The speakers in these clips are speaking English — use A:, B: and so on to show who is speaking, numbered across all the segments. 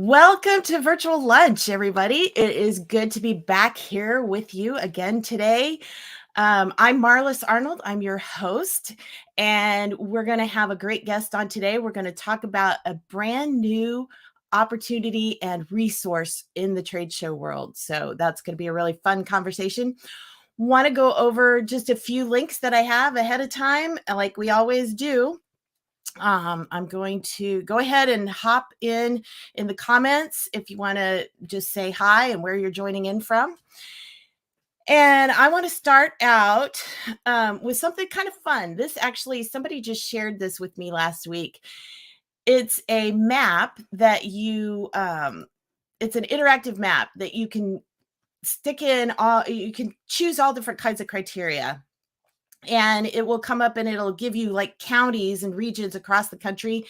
A: Welcome to Virtual Lunch, everybody. It is good to be back here with you again today. I'm Marlis Arnold. I'm your host, and we're going to have a great guest on today. We're going to talk about a brand new opportunity and resource in the trade show world. So that's going to be a really fun conversation. Want to go over just a few links that I have ahead of time, like we always do. I'm going to go ahead and hop in the comments if you want to just say hi and where you're joining in from. And I want to start out with something kind of fun. This actually, somebody just shared this with me last week. It's a map that it's an interactive map that you can stick in you can choose all different kinds of criteria. And it will come up and it'll give you like counties and regions across the country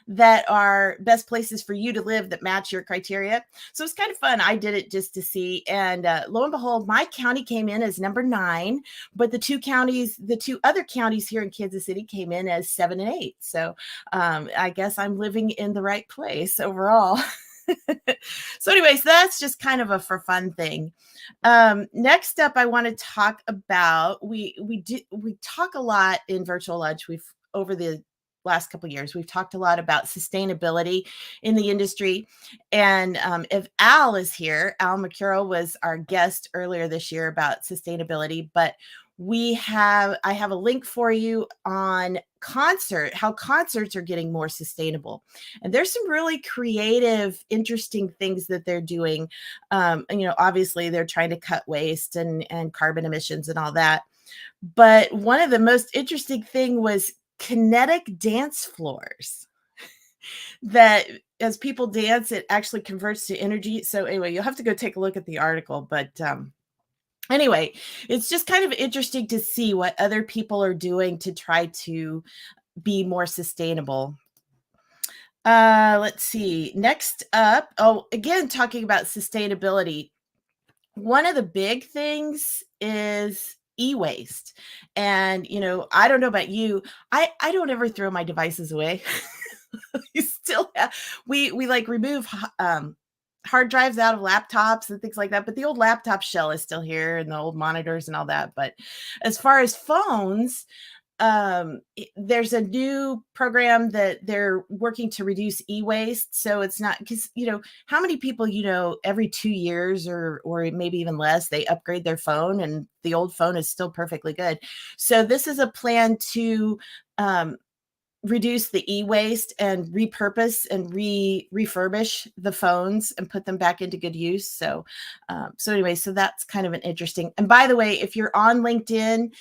A: that are best places for you to live that match your criteria. So it's kind of fun. I did it just to see. And lo and behold, my county came in as number 9, but the two other counties here in Kansas City came in as 7 and 8. So I guess I'm living in the right place overall. So anyways, that's just kind of a for fun thing. Next up, I want to talk about, we talk a lot in Virtual Lunch. Over the last couple of years, we've talked a lot about sustainability in the industry. And if Al is here, Al Mercuro was our guest earlier this year about sustainability, but I have a link for you on how concerts are getting more sustainable. And there's some really creative, interesting things that they're doing. And, obviously they're trying to cut waste and carbon emissions and all that. But one of the most interesting thing was kinetic dance floors that as people dance, it actually converts to energy. So anyway, you'll have to go take a look at the article, but anyway, it's just kind of interesting to see what other people are doing to try to be more sustainable. Let's see. Next up, again, talking about sustainability. One of the big things is e-waste. And, I don't know about you. I don't ever throw my devices away. You still have, we like remove hard drives out of laptops and things like that, but the old laptop shell is still here and the old monitors and all that. But as far as phones, there's a new program that they're working to reduce e-waste. So it's not, because how many people every 2 years or maybe even less, they upgrade their phone and the old phone is still perfectly good. So this is a plan to reduce the e-waste and repurpose and refurbish the phones and put them back into good use. So anyway, so that's kind of an interesting. And by the way, if you're on LinkedIn,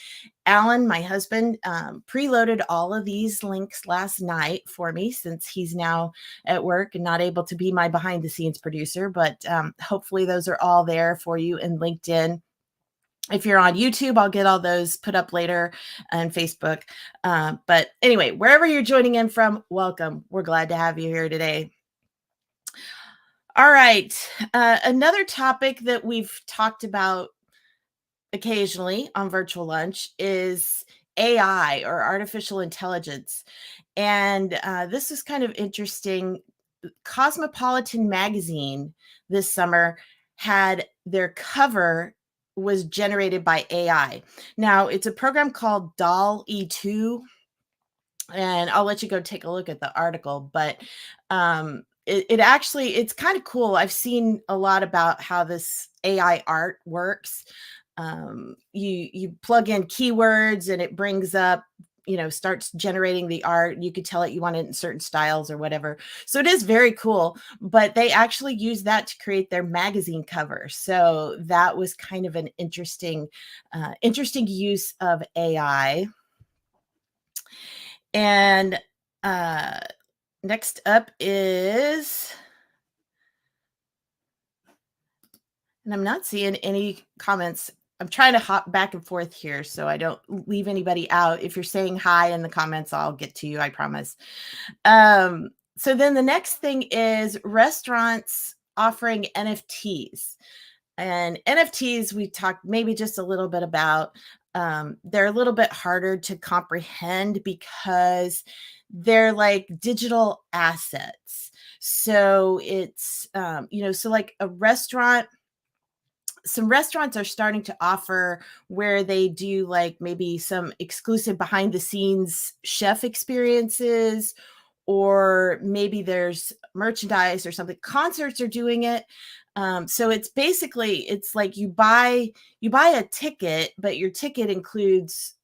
A: Alan, my husband, preloaded all of these links last night for me since he's now at work and not able to be my behind the scenes producer, but hopefully those are all there for you in LinkedIn. If you're on YouTube, I'll get all those put up later on Facebook. But anyway, wherever you're joining in from, welcome. We're glad to have you here today. All right. Another topic that we've talked about occasionally on Virtual Lunch is AI, or artificial intelligence. And this is kind of interesting. Cosmopolitan magazine this summer had their cover was generated by AI. Now, it's a program called DALL-E 2, and I'll let you go take a look at the article, but it's kind of cool. I've seen a lot about how this AI art works. You plug in keywords and it brings up, starts generating the art. You could tell it you want it in certain styles or whatever. So it is very cool, but they actually use that to create their magazine cover. So that was kind of an interesting use of AI. And next up is, and I'm not seeing any comments. I'm trying to hop back and forth here so I don't leave anybody out. If you're saying hi in the comments, I'll get to you, I promise. So then the next thing is restaurants offering NFTs. And NFTs, we talked maybe just a little bit about. They're a little bit harder to comprehend because they're like digital assets. So it's, so like a restaurant, some restaurants are starting to offer where they do like maybe some exclusive behind the scenes chef experiences, or maybe there's merchandise or something. Concerts are doing it. So it's basically, it's like you buy a ticket, but your ticket includes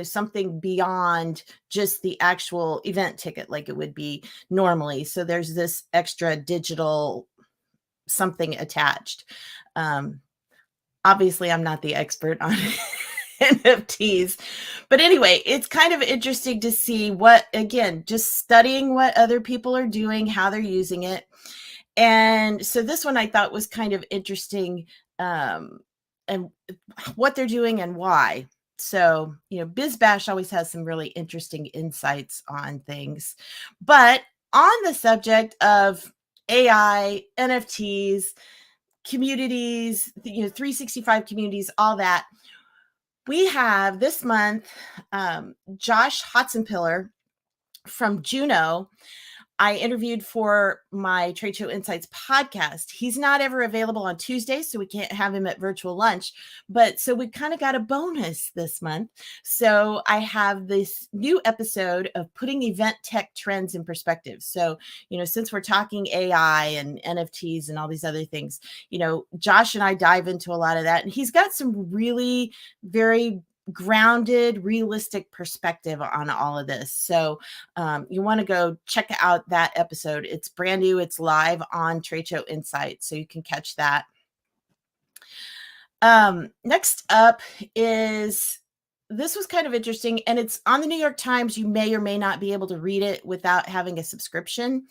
A: something beyond just the actual event ticket like it would be normally. So there's this extra digital something attached. um, Obviously, I'm not the expert on NFTs, but anyway, it's kind of interesting to see what, again, just studying what other people are doing, how they're using it. And so this one I thought was kind of interesting, and what they're doing and why. So, BizBash always has some really interesting insights on things. But on the subject of AI, NFTs, communities, 365 communities, all that, we have this month Josh Hotzenpiller from Juno. I interviewed for my Trade Show Insights podcast. He's not ever available on Tuesdays, so we can't have him at virtual lunch. But so we kind of got a bonus this month. So I have this new episode of putting event tech trends in perspective. So, since we're talking AI and NFTs and all these other things, Josh and I dive into a lot of that. And he's got some really very grounded, realistic perspective on all of this. So you want to go check out that episode. It's brand new. It's live on Trade Show Insights, so you can catch that. Next up is, this was kind of interesting, and it's on the New York Times. You may or may not be able to read it without having a subscription,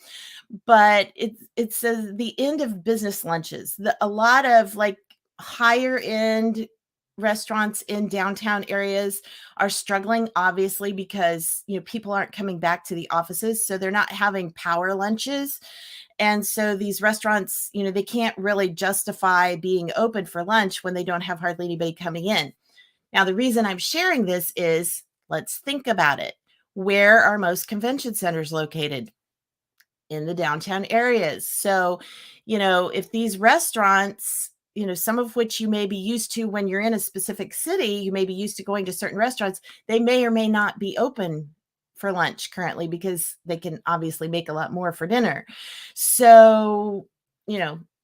A: but it says the end of business lunches. A lot of like higher end restaurants in downtown areas are struggling, obviously, because people aren't coming back to the offices, so they're not having power lunches. And so these restaurants, they can't really justify being open for lunch when they don't have hardly anybody coming in. Now, the reason I'm sharing this is, let's think about it. Where are most convention centers located? In the downtown areas. So, if these restaurants, some of which you may be used to when you're in a specific city, you may be used to going to certain restaurants, they may or may not be open for lunch currently because they can obviously make a lot more for dinner. So,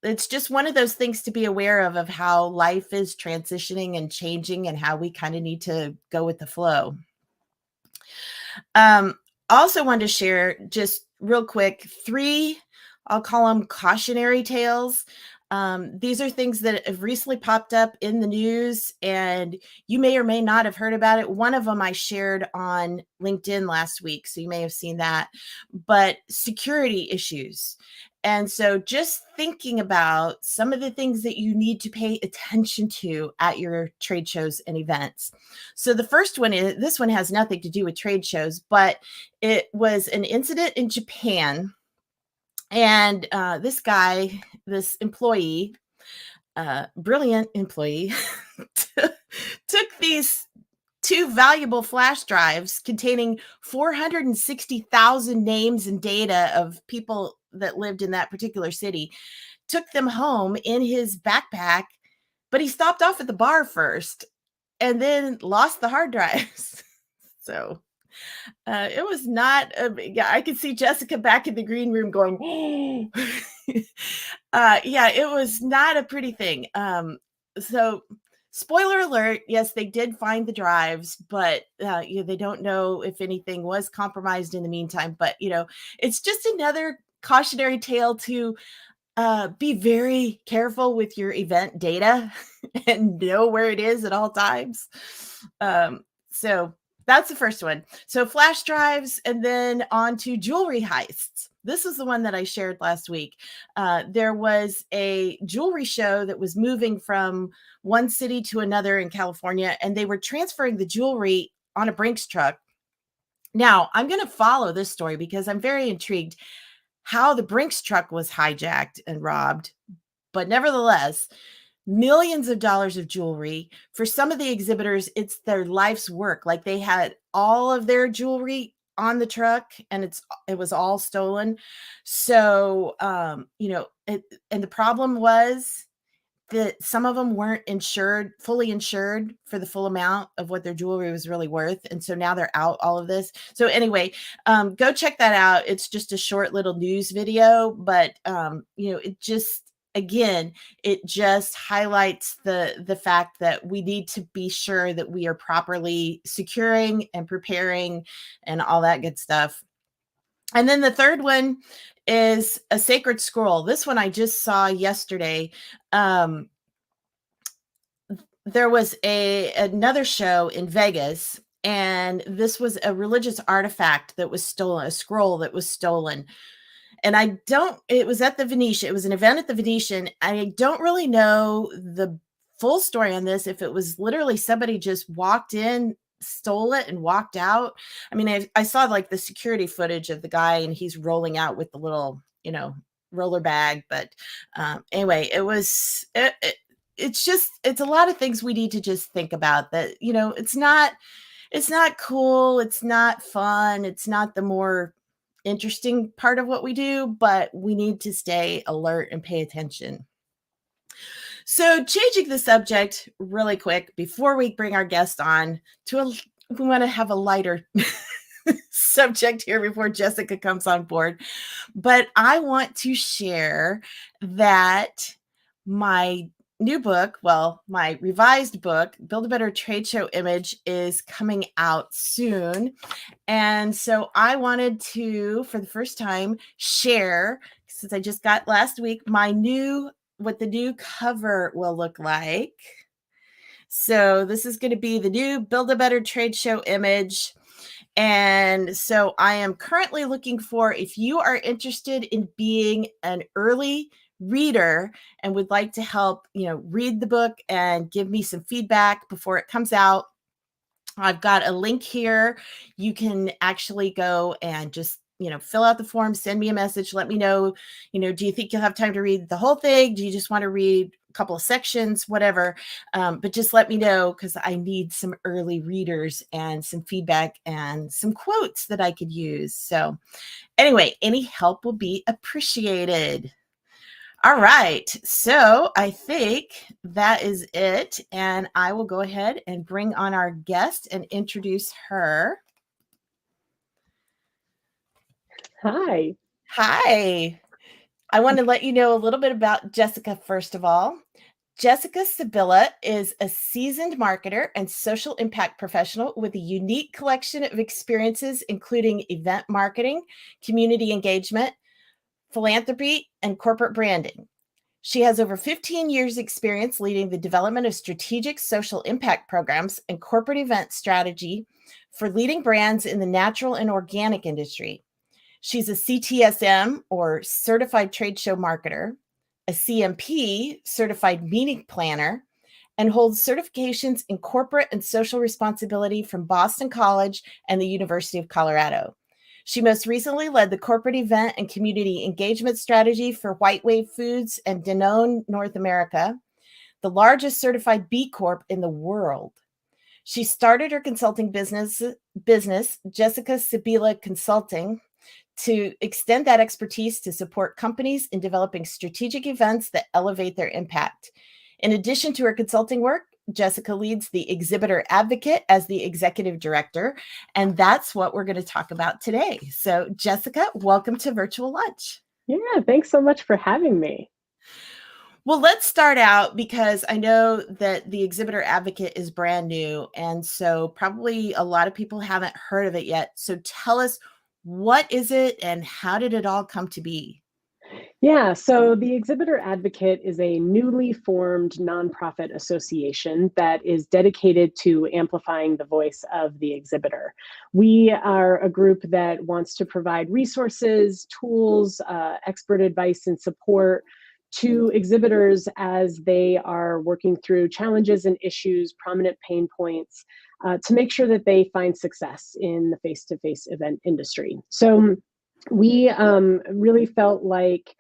A: it's just one of those things to be aware of how life is transitioning and changing and how we kind of need to go with the flow. Also wanted to share just real quick, 3, I'll call them cautionary tales. These are things that have recently popped up in the news, and you may or may not have heard about it. One of them I shared on LinkedIn last week, so you may have seen that, but security issues. And so just thinking about some of the things that you need to pay attention to at your trade shows and events. So the first one is, this one has nothing to do with trade shows, but it was an incident in Japan. And this employee, brilliant employee, took these 2 valuable flash drives containing 460,000 names and data of people that lived in that particular city, took them home in his backpack, but he stopped off at the bar first and then lost the hard drives. So it was not, I could see Jessica back in the green room going, yeah, it was not a pretty thing. So spoiler alert, yes, they did find the drives, but they don't know if anything was compromised in the meantime. But, it's just another cautionary tale to be very careful with your event data and know where it is at all times. So that's the first one. So flash drives, and then on to jewelry heists. This is the one that I shared last week. There was a jewelry show that was moving from one city to another in California, and they were transferring the jewelry on a Brinks truck. Now, I'm going to follow this story because I'm very intrigued how the Brinks truck was hijacked and robbed. But nevertheless, millions of dollars of jewelry. For some of the exhibitors, it's their life's work. Like they had all of their jewelry on the truck, and it was all stolen. So, and the problem was that some of them weren't fully insured for the full amount of what their jewelry was really worth. And so now they're out all of this. So anyway, go check that out. It's just a short little news video, but it just, again, it just highlights the fact that we need to be sure that we are properly securing and preparing and all that good stuff. And then the third one is a sacred scroll. This one I just saw yesterday. There was another show in Vegas, and this was a religious artifact that was stolen, a scroll that was stolen. And it was at the Venetian. It was an event at the Venetian. I don't really know the full story on this, if it was literally somebody just walked in, stole it, and walked out. I mean, I saw like the security footage of the guy, and he's rolling out with the little, roller bag. But anyway, it's a lot of things we need to just think about, that, it's not cool. It's not fun. It's not the more interesting part of what we do, but we need to stay alert and pay attention. So changing the subject really quick before we bring our guest on we want to have a lighter subject here before Jessica comes on board. But I want to share that my new book, my revised book, Build a Better Trade Show Image, is coming out soon. And so I wanted to, for the first time, share, since I just got last week, what the new cover will look like. So this is going to be the new Build a Better Trade Show Image. And so I am currently looking for, if you are interested in being an early reader and would like to help, read the book and give me some feedback before it comes out, I've got a link here. You can actually go and just, fill out the form, send me a message, let me know, do you think you'll have time to read the whole thing? Do you just want to read a couple of sections, whatever? But just let me know, because I need some early readers and some feedback and some quotes that I could use. So anyway, any help will be appreciated. All right. So I think that is it. And I will go ahead and bring on our guest and introduce her.
B: Hi.
A: Hi. I want to let you know a little bit about Jessica, first of all. Jessica Sibila is a seasoned marketer and social impact professional with a unique collection of experiences, including event marketing, community engagement, philanthropy, and corporate branding. She has over 15 years' experience leading the development of strategic social impact programs and corporate event strategy for leading brands in the natural and organic industry. She's a CTSM, or Certified Trade Show Marketer, a CMP, Certified Meeting Planner, and holds certifications in corporate and social responsibility from Boston College and the University of Colorado. She most recently led the corporate event and community engagement strategy for White Wave Foods and Danone North America, the largest certified B Corp in the world. She started her consulting business, Jessica Sibila Consulting, to extend that expertise to support companies in developing strategic events that elevate their impact. In addition to her consulting work, Jessica leads the Exhibitor Advocate as the executive director, and that's what we're going to talk about today. So, Jessica, welcome to Virtual Lunch.
B: Yeah, thanks so much for having me.
A: Well, let's start out, because I know that the Exhibitor Advocate is brand new, and so probably a lot of people haven't heard of it yet. So tell us, what is it and how did it all come to be?
B: Yeah, so the Exhibitor Advocate is a newly formed nonprofit association that is dedicated to amplifying the voice of the exhibitor. We are a group that wants to provide resources, tools, expert advice, and support to exhibitors as they are working through challenges and issues, prominent pain points, to make sure that they find success in the face-to-face event industry. So we really felt like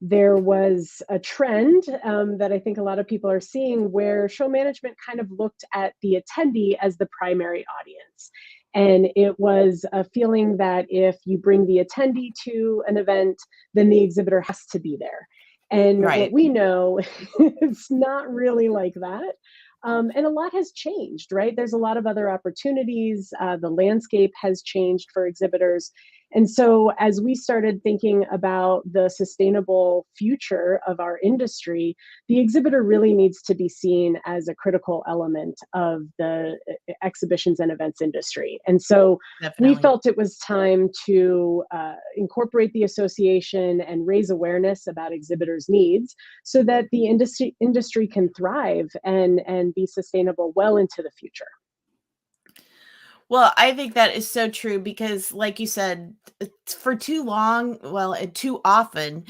B: there was a trend that I think a lot of people are seeing, where show management kind of looked at the attendee as the primary audience. And it was a feeling that if you bring the attendee to an event, then the exhibitor has to be there. And what
A: Right.
B: we know, it's not really like that. And a lot has changed, right? There's a lot of other opportunities. The landscape has changed for exhibitors. And so, as we started thinking about the sustainable future of our industry, the exhibitor really needs to be seen as a critical element of the exhibitions and events industry. And so, we
A: Definitely.
B: felt it was time to incorporate the association and raise awareness about exhibitors' needs so that the industry can thrive and be sustainable well into the future.
A: Well, I think that is so true because, like you said, for too long, well, and too often,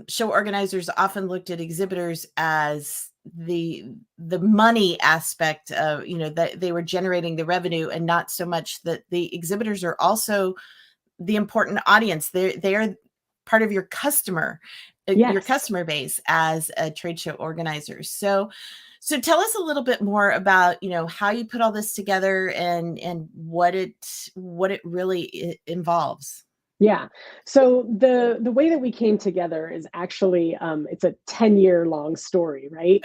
A: show organizers often looked at exhibitors as the money aspect of, that they were generating the revenue, and not so much that the exhibitors are also the important audience. They're part of your
B: Yes.
A: customer base as a trade show organizer. So tell us a little bit more about, how you put all this together and what it really involves.
B: Yeah. So the way that we came together is actually it's a 10-year long story, right?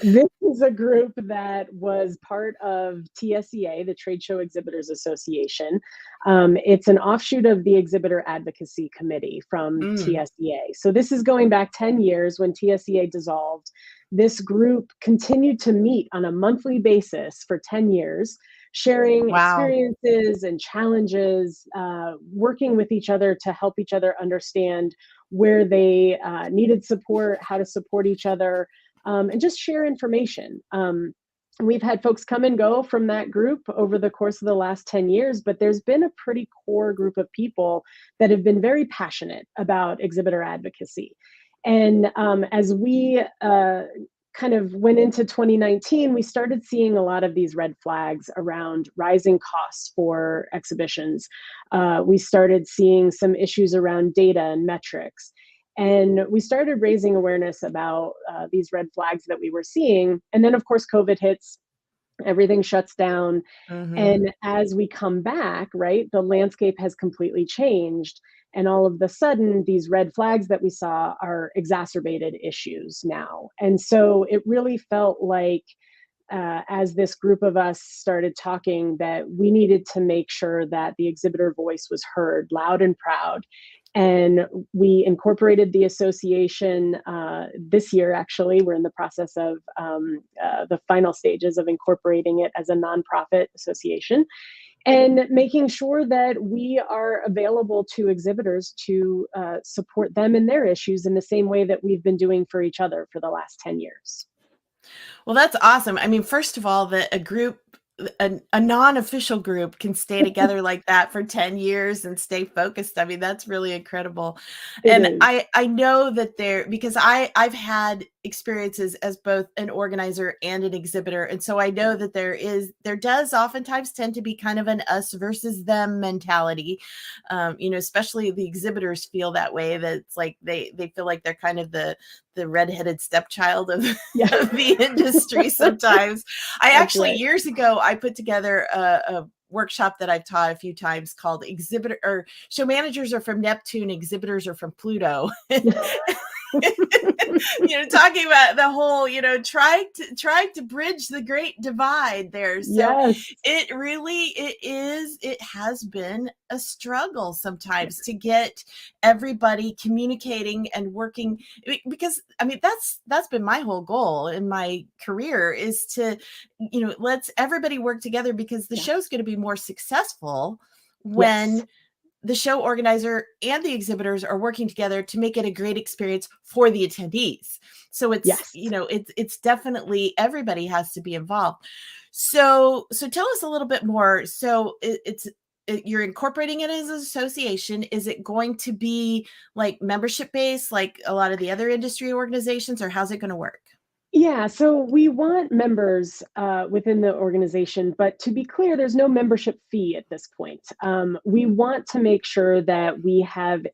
B: This is a group that was part of TSEA, the Trade Show Exhibitors Association. It's an offshoot of the Exhibitor Advocacy Committee from
A: Mm,
B: TSEA. So this is going back 10 years when TSEA dissolved. This group continued to meet on a monthly basis for 10 years, sharing
A: wow.
B: experiences and challenges, working with each other to help each other understand where they needed support, how to support each other, and just share information. We've had folks come and go from that group over the course of the last 10 years, but there's been a pretty core group of people that have been very passionate about exhibitor advocacy. And as we kind of went into 2019, we started seeing a lot of these red flags around rising costs for exhibitions. We started seeing some issues around data and metrics. And we started raising awareness about these red flags that we were seeing. And then, of course, COVID hits, everything shuts down.
A: Hmm.
B: And as we come back, right, the landscape has completely changed. And all of the sudden, these red flags that we saw are exacerbated issues now. And so it really felt like, as this group of us started talking, that we needed to make sure that the exhibitor voice was heard loud and proud. And we incorporated the association this year. Actually, we're in the process of the final stages of incorporating it as a nonprofit association and making sure that we are available to exhibitors to support them in their issues in the same way that we've been doing for each other for the last 10 years.
A: Well, that's awesome. I mean, first of all, that a non-official group can stay together like that for 10 years and stay focused. I mean, that's really incredible.
B: It
A: And
B: is.
A: I know that because I've had experiences as both an organizer and an exhibitor. And so I know that there does oftentimes tend to be kind of an us versus them mentality. Especially the exhibitors feel that way, that it's like they feel like they're kind of the redheaded stepchild of,
B: Yeah,
A: of the industry sometimes. I
B: that's
A: actually,
B: right.
A: years ago, I put together a workshop that I've taught a few times called exhibitor or show managers are from Neptune, exhibitors are from Pluto. Talking about the whole, trying to bridge the great divide there. So
B: Yes.
A: it has been a struggle sometimes to get everybody communicating and working, because I mean that's been my whole goal in my career, is to, let's everybody work together, because the
B: Yeah.
A: show's going to be more successful
B: Yes.
A: when the show organizer and the exhibitors are working together to make it a great experience for the attendees. So
B: Yes.
A: it's definitely, everybody has to be involved. So tell us a little bit more. So you're incorporating it as an association. Is it going to be like membership based, like a lot of the other industry organizations, or how's it going to work?
B: Yeah, so we want members within the organization, but to be clear, there's no membership fee at this point. We want to make sure that we have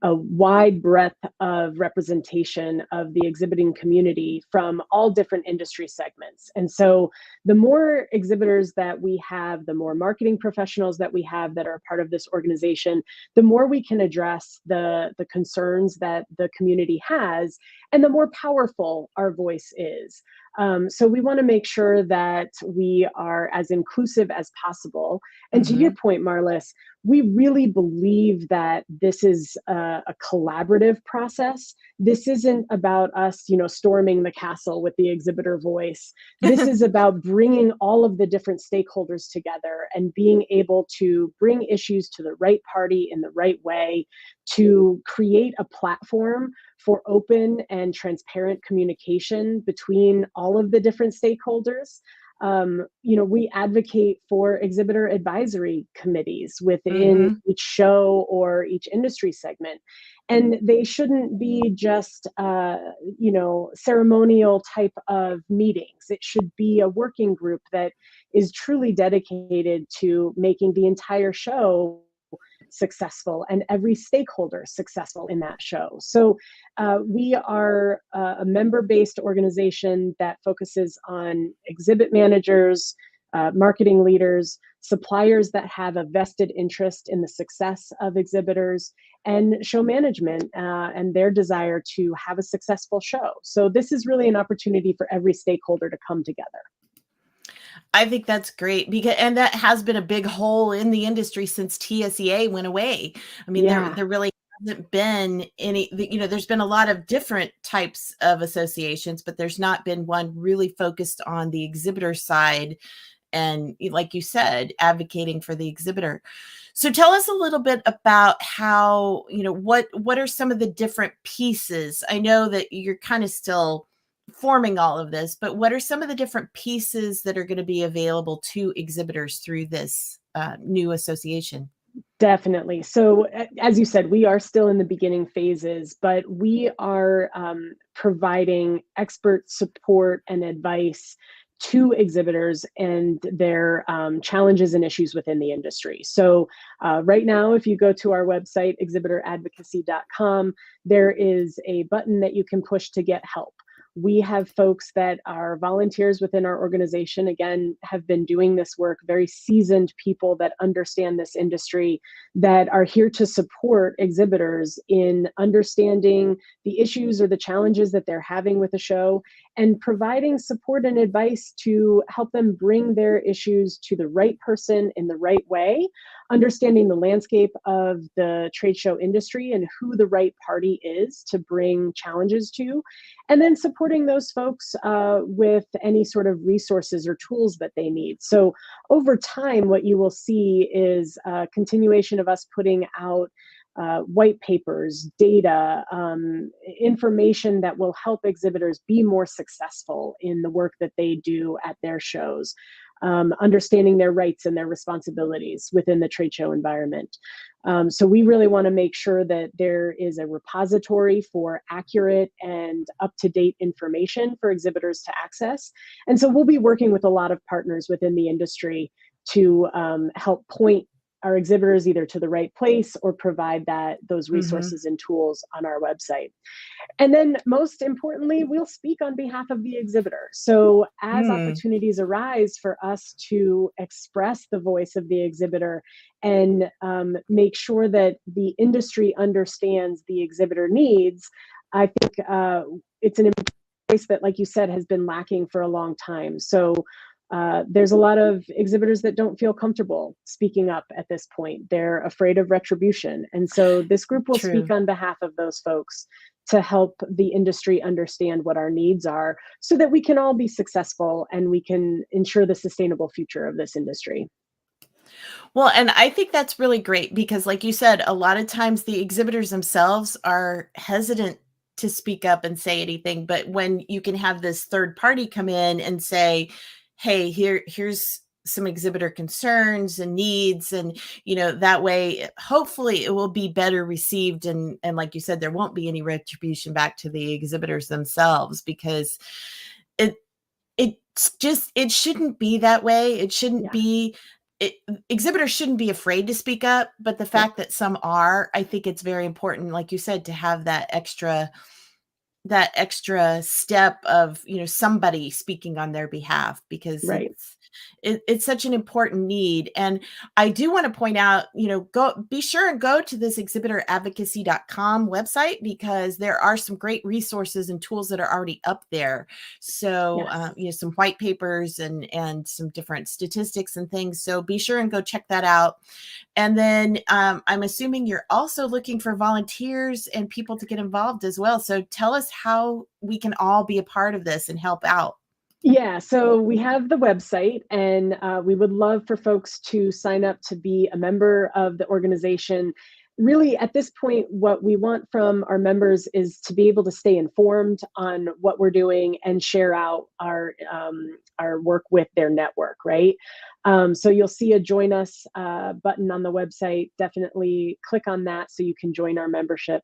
B: a wide breadth of representation of the exhibiting community from all different industry segments. And so the more exhibitors that we have, the more marketing professionals that we have that are part of this organization, the more we can address the concerns that the community has, and the more powerful our voice is. So we want to make sure that we are as inclusive as possible. And to your point, Marlis, we really believe that this is a collaborative process. This isn't about us, storming the castle with the exhibitor voice. This is about bringing all of the different stakeholders together and being able to bring issues to the right party in the right way, to create a platform for open and transparent communication between all of the different stakeholders. We advocate for exhibitor advisory committees within each show or each industry segment. And they shouldn't be just, ceremonial type of meetings. It should be a working group that is truly dedicated to making the entire show successful and every stakeholder successful in that show. So we are a member-based organization that focuses on exhibit managers, marketing leaders, suppliers that have a vested interest in the success of exhibitors, and show management and their desire to have a successful show. So this is really an opportunity for every stakeholder to come together.
A: I think that's great and that has been a big hole in the industry since TSEA went away. I mean, there really hasn't been any, there's been a lot of different types of associations, but there's not been one really focused on the exhibitor side. And like you said, advocating for the exhibitor. So tell us a little bit about how, what are some of the different pieces? I know that you're kind of still forming all of this, but what are some of the different pieces that are going to be available to exhibitors through this new association?
B: Definitely. So as you said, we are still in the beginning phases, but we are providing expert support and advice to exhibitors and their challenges and issues within the industry. So right now, if you go to our website, exhibitoradvocacy.com, there is a button that you can push to get help. We have folks that are volunteers within our organization, again, have been doing this work, very seasoned people that understand this industry, that are here to support exhibitors in understanding the issues or the challenges that they're having with the show, and providing support and advice to help them bring their issues to the right person in the right way, understanding the landscape of the trade show industry and who the right party is to bring challenges to, and then supporting those folks with any sort of resources or tools that they need. So over time, what you will see is a continuation of us putting out white papers, data, information that will help exhibitors be more successful in the work that they do at their shows, understanding their rights and their responsibilities within the trade show environment. So we really want to make sure that there is a repository for accurate and up-to-date information for exhibitors to access. And so we'll be working with a lot of partners within the industry to help point our exhibitors either to the right place or provide those resources and tools on our website. And then most importantly, we'll speak on behalf of the exhibitor. So as opportunities arise for us to express the voice of the exhibitor and make sure that the industry understands the exhibitor needs, I think it's an voice that, like you said, has been lacking for a long time. So there's a lot of exhibitors that don't feel comfortable speaking up at this point. They're afraid of retribution. And so this group will speak on behalf of those folks to help the industry understand what our needs are so that we can all be successful and we can ensure the sustainable future of this industry.
A: Well, and I think that's really great because, like you said, a lot of times the exhibitors themselves are hesitant to speak up and say anything. But when you can have this third party come in and say, hey, here's some exhibitor concerns and needs, and that way hopefully it will be better received, and like you said, there won't be any retribution back to the exhibitors themselves, because it shouldn't be that way. It shouldn't be exhibitors shouldn't be afraid to speak up, but the fact that some are, I think it's very important, like you said, to have that extra step of, somebody speaking on their behalf, because
B: Right.
A: it's such an important need. And I do want to point out, be sure and go to this exhibitoradvocacy.com website, because there are some great resources and tools that are already up there. So,
B: Yes.
A: some white papers and some different statistics and things. So be sure and go check that out. And then I'm assuming you're also looking for volunteers and people to get involved as well. So tell us how we can all be a part of this and help out.
B: Yeah, so we have the website, and we would love for folks to sign up to be a member of the organization. Really, at this point, what we want from our members is to be able to stay informed on what we're doing and share out our work with their network, right? So you'll see a join us button on the website. Definitely click on that so you can join our membership.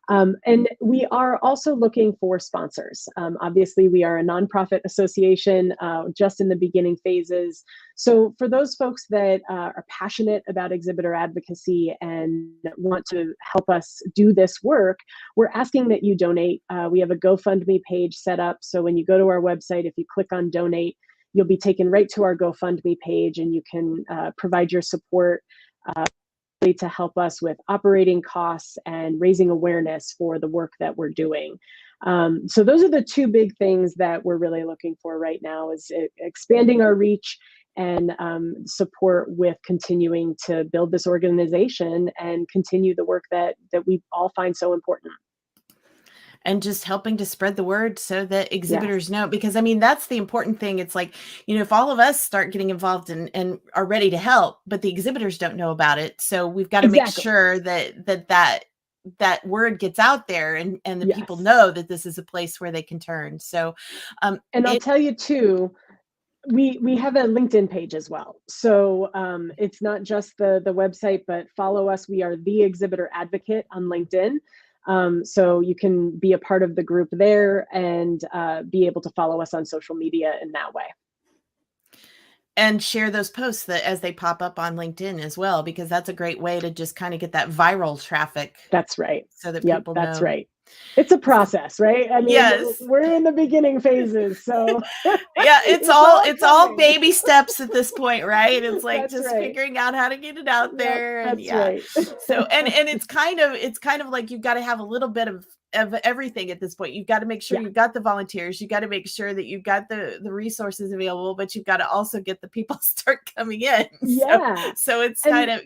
B: And we are also looking for sponsors. Obviously, we are a nonprofit association just in the beginning phases. So for those folks that are passionate about exhibitor advocacy and want to help us do this work, we're asking that you donate. We have a GoFundMe page set up. So when you go to our website, if you click on donate, you'll be taken right to our GoFundMe page, and you can provide your support to help us with operating costs and raising awareness for the work that we're doing. So those are the two big things that we're really looking for right now, is expanding our reach and support with continuing to build this organization and continue the work that we all find so important.
A: And just helping to spread the word so that exhibitors
B: Yes.
A: know, because that's the important thing. It's like, if all of us start getting involved and are ready to help, but the exhibitors don't know about it. So we've got to make
B: Exactly.
A: sure that word gets out there, and the people
B: Yes.
A: know that this is a place where they can turn. So,
B: And I'll tell you too, we have a LinkedIn page as well. So it's not just the website, but follow us. We are the Exhibitor Advocate on LinkedIn. So you can be a part of the group there and be able to follow us on social media in that way.
A: And share those posts that as they pop up on LinkedIn as well, because that's a great way to just kind of get that viral traffic.
B: That's right.
A: So that
B: Yep,
A: people
B: that's
A: know.
B: right. It's a process, right? I mean,
A: Yes.
B: we're in the beginning phases, so
A: Yeah, it's all
B: coming.
A: baby steps at this point, right? It's like
B: That's
A: just
B: right.
A: figuring out how to get it out
B: Yep,
A: there, and
B: that's
A: yeah.
B: right.
A: So and it's kind of like you've got to have a little bit of everything at this point. You've got to make sure
B: Yeah.
A: you've got the volunteers, you got to make sure that you've got the resources available, but you've got to also get the people start coming in.
B: Yeah.
A: So it's
B: And
A: kind of,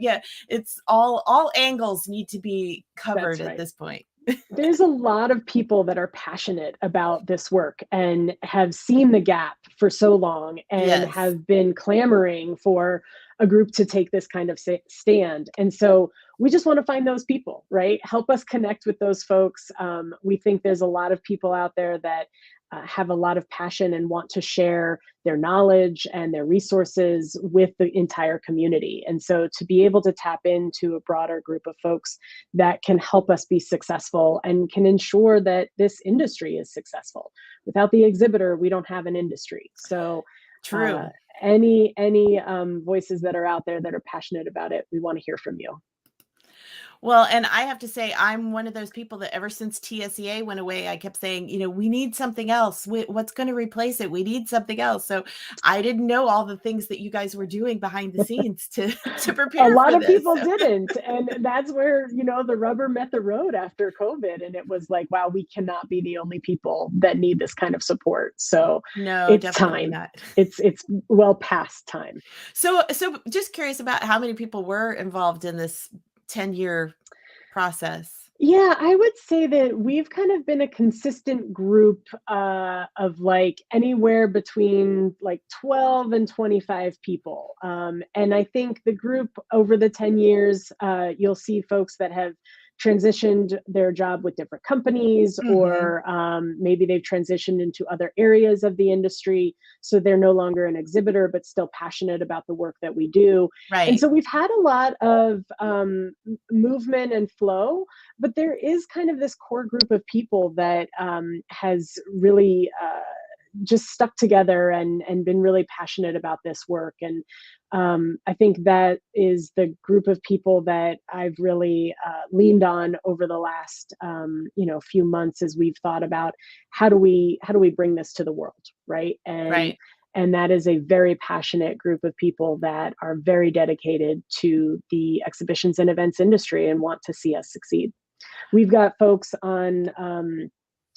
A: it's all angles need to be covered
B: that's
A: at
B: right.
A: this point.
B: There's a lot of people that are passionate about this work and have seen the gap for so long and
A: Yes.
B: have been clamoring for a group to take this kind of stand. And so we just want to find those people, right? Help us connect with those folks. We think there's a lot of people out there that have a lot of passion and want to share their knowledge and their resources with the entire community. And so to be able to tap into a broader group of folks that can help us be successful and can ensure that this industry is successful. Without the exhibitor, we don't have an industry. So
A: True.
B: any voices that are out there that are passionate about it, we want to hear from you.
A: Well, and I have to say, I'm one of those people that ever since TSEA went away, I kept saying, we need something else. What's going to replace it? We need something else. So I didn't know all the things that you guys were doing behind the scenes to
B: A
A: prepare
B: lot
A: for
B: of
A: this.
B: people
A: So.
B: didn't. And that's where, the rubber met the road after COVID. And it was like, wow, we cannot be the only people that need this kind of support. So
A: No,
B: it's
A: definitely
B: time.
A: not.
B: It's well past time.
A: So just curious about how many people were involved in this 10-year process.
B: Yeah, I would say that we've kind of been a consistent group of like anywhere between like 12 and 25 people. And I think the group over the 10 years, you'll see folks that have transitioned their job with different companies,
A: Mm-hmm.
B: or maybe they've transitioned into other areas of the industry. So they're no longer an exhibitor, but still passionate about the work that we do. And
A: Right.
B: so we've had a lot of movement and flow, but there is kind of this core group of people that has really just stuck together and been really passionate about this work. And I think that is the group of people that I've really leaned on over the last few months as we've thought about how do we bring this to the world, right?
A: Right.
B: And that is a very passionate group of people that are very dedicated to the exhibitions and events industry and want to see us succeed. We've got folks on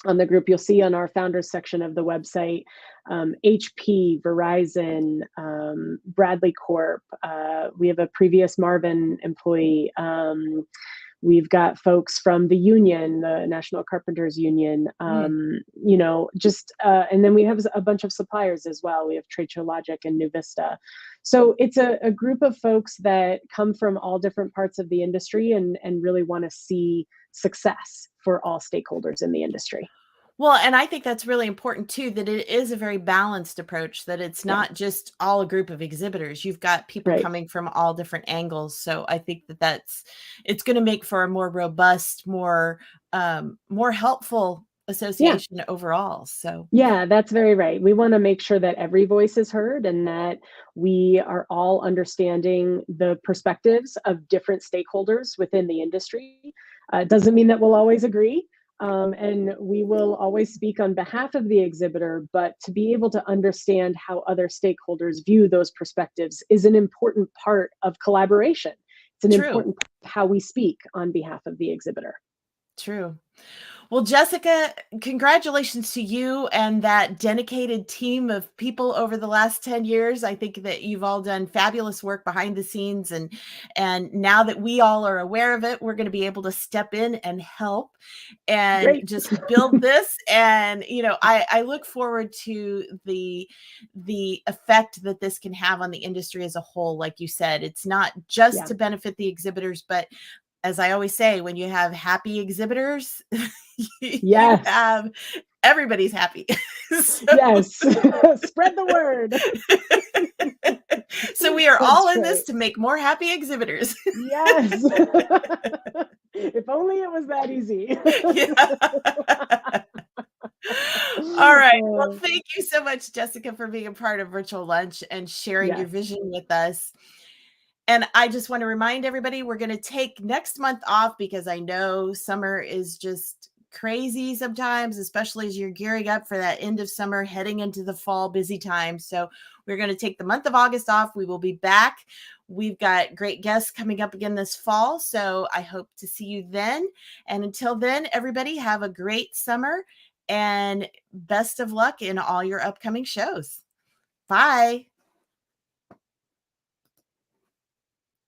B: the group. You'll see on our founders section of the website, HP, Verizon, Bradley Corp. We have a previous Marvin employee. We've got folks from the union, the National Carpenters Union, and then we have a bunch of suppliers as well. We have Trade Show Logic and New Vista. So it's a group of folks that come from all different parts of the industry and really want to see success for all stakeholders in the industry.
A: Well, and I think that's really important too, that it is a very balanced approach, that it's not just all a group of exhibitors. You've got people coming from all different angles. So I think that it's going to make for a more robust, more helpful association overall. So
B: yeah, that's very right. We want to make sure that every voice is heard and that we are all understanding the perspectives of different stakeholders within the industry. Doesn't mean that we'll always agree. And we will always speak on behalf of the exhibitor, but to be able to understand how other stakeholders view those perspectives is an important part of collaboration. It's an important part of how we speak on behalf of the exhibitor.
A: True. Well, Jessica, congratulations to you and that dedicated team of people over the last 10 years. I think that you've all done fabulous work behind the scenes. And now that we all are aware of it, we're going to be able to step in and help and just build this. And, I look forward to the effect that this can have on the industry as a whole. Like you said, it's not just to benefit the exhibitors, but as I always say, when you have happy exhibitors, you have everybody's happy.
B: Yes, spread the word.
A: So we are all in this to make more happy exhibitors.
B: Yes. If only it was that easy.
A: All right. Well, thank you so much, Jessica, for being a part of Virtual Lunch and sharing your vision with us. And I just want to remind everybody, we're going to take next month off because I know summer is just crazy sometimes, especially as you're gearing up for that end of summer, heading into the fall busy time. So we're going to take the month of August off. We will be back. We've got great guests coming up again this fall. So I hope to see you then. And until then, everybody have a great summer and best of luck in all your upcoming shows. Bye.